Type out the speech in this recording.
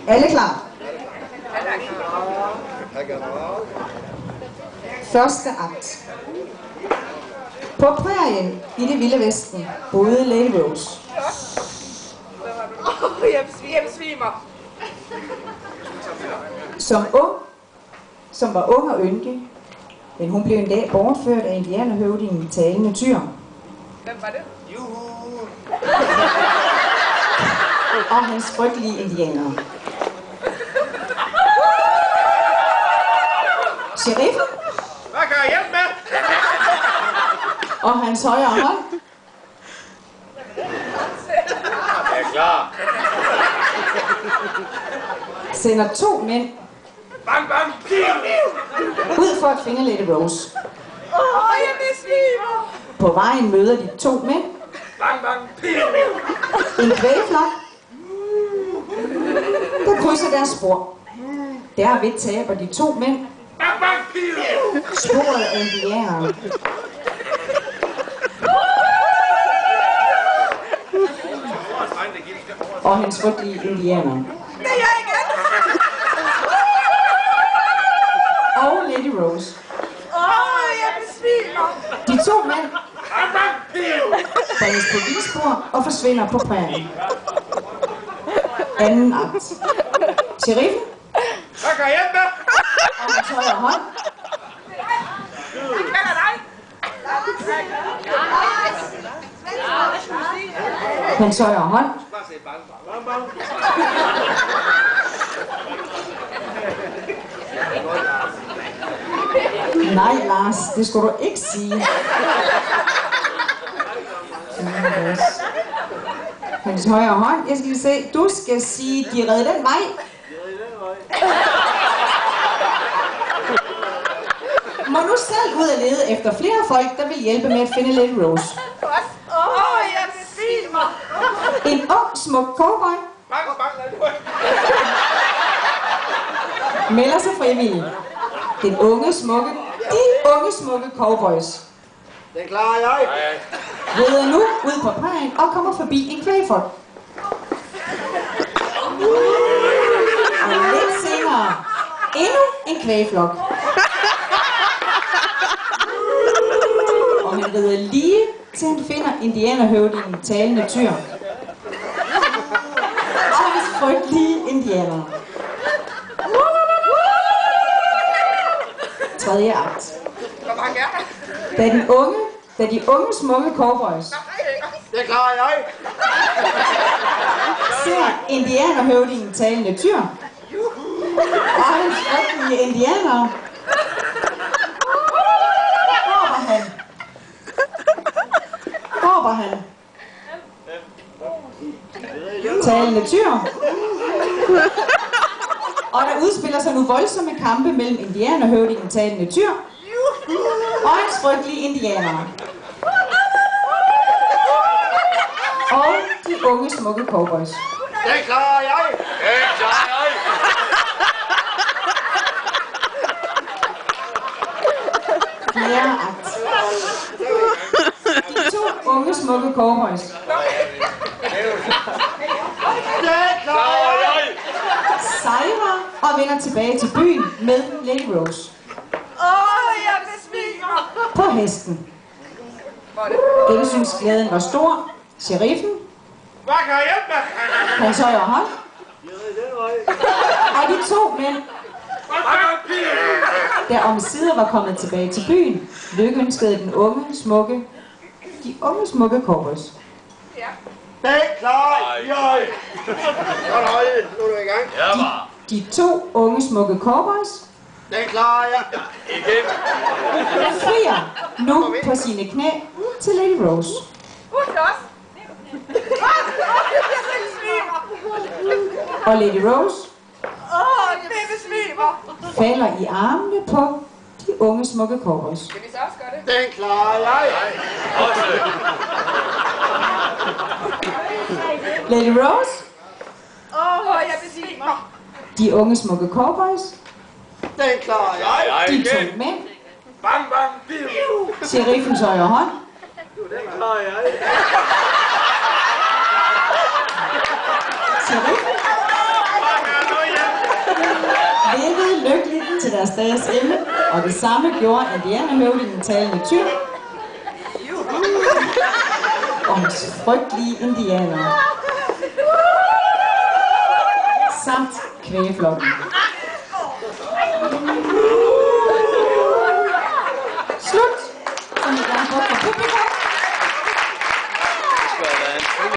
Alle klar? Første akt. På prærien i det vilde vesten boede Lady Rose. Jeg besvimer. Som var ung og yndig, men hun blev en dag bortført af indianerhøvdingen Talende Tyr. Hvem var det? Juhu! Og hans frygtelige indianere. Sheriffen Hvad kan jeg hjælpe med? og hans højre hånd Jeg er klar. sender 2 mænd Bang, bang, piv! ud for at finde Lady Rose. Jeg besvimer. På vejen møder de 2 mænd, Bang, bang, piv! en kvægflok, der krydser deres spor. Derved taber de 2 mænd Bang, bang, piv! sporet af indianerne. Og hans frygtelige indianere. Det er jeg igen. Og Lady Rose. Jeg besvimer. De 2 mænd Bang, bang, piv! bringes på vildspor og forsvinder på prærien. Anden akt. Sheriffen Hvad kan jeg hjælpe med? og hans højre hånd Jeg kender dig. hans højre hånd Bare se bang, bang, bang, bang. Nej, Lars, det skulle du ikke sige. Hans højre hånd. Jeg skal lige se. Du skal sige, de redde den vej. Må du selv ud og lede efter flere folk, der vil hjælpe med at finde Lady Rose. Jeg besvimer. En ung, smuk cowboy Bang, bang, lad det melder sig frivillig. De unge, smukke cowboys Den klarer jeg. rider nu ud på prærien og kommer forbi en kvægfolk. Og lidt senere, endnu en kvægflok. Og han rider lige til han finder indianerhøvdingen Talende Tyr. Og hans frygtelige indianere. Tredje akt. Hvor mange er der? Da de unge smukke cowboys Det klarer jeg. ser indianerhøvdingen Talende Tyr og hans frygtelige indianere, råber han Talende Tyr. Og der udspiller sig nu voldsomme kampe mellem indianerhøvdingen Talende Tyr og hans frygtelige indianere. Og de unge smukke cowboys. Det klarer jeg. Det klarer jeg. Fjerde akt. De 2 unge smukke cowboys Det klarer jeg. sejrer og vender tilbage til byen med Lady Rose Jeg besvimer. på hesten. Gensynsglæden var stor. Sheriffen, Hvad kan jeg hjælpe med? hans højre hånd og de 2 mænd, Bang, bang, piv! der omsider var kommet tilbage til byen, lykønskede de unge smukke cowboys. Ja. Det klarer jeg. Godt holde. Nu er du i gang. Ja, var. De 2 unge smukke cowboys Det klarer jeg. Igen. frier nu på sine knæ til Lady Rose. Det er os. Jeg besvimer. Og Lady Rose Jeg besvimer. falder i armene på de unge smukke cowboys. Skal vi så også gøre det? Den klarer jeg. Lady Rose, Jeg besvimer. de unge smukke cowboys, Den klarer jeg. de 2 mænd, Bang, bang, piv! sheriffens højre hånd, Den klarer jeg. sheriffen levede lykkeligt til deres dages ende, og det samme gjorde indianerhøvdingen talende tyr og hans frygtelige indianere samt kvægeflokken.